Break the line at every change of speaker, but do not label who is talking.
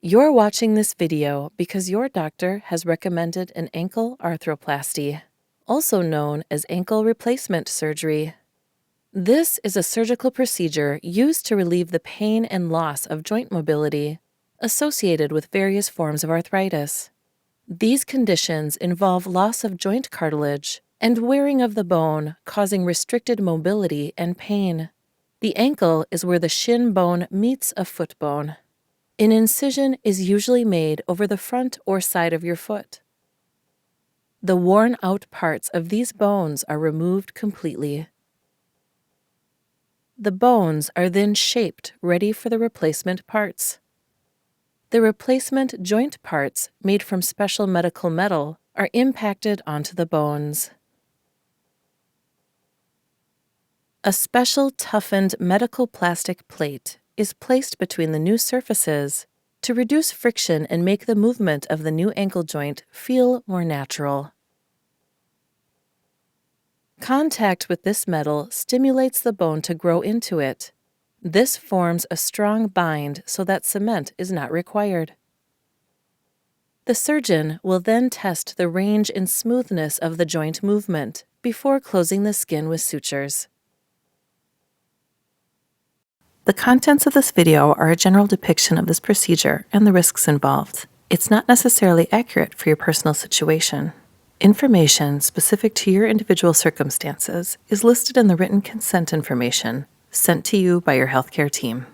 You're watching this video because your doctor has recommended an ankle arthroplasty, also known as ankle replacement surgery. This is a surgical procedure used to relieve the pain and loss of joint mobility associated with various forms of arthritis. These conditions involve loss of joint cartilage and wearing of the bone, causing restricted mobility and pain. The ankle is where the shin bone meets a foot bone. An incision is usually made over the front or side of your foot. The worn-out parts of these bones are removed completely. The bones are then shaped, ready for the replacement parts. The replacement joint parts, made from special medical metal, are impacted onto the bones. A special toughened medical plastic plate is placed between the new surfaces to reduce friction and make the movement of the new ankle joint feel more natural. Contact with this metal stimulates the bone to grow into it. This forms a strong bind so that cement is not required. The surgeon will then test the range and smoothness of the joint movement before closing the skin with sutures. The contents of this video are a general depiction of this procedure and the risks involved. It's not necessarily accurate for your personal situation. Information specific to your individual circumstances is listed in the written consent information sent to you by your healthcare team.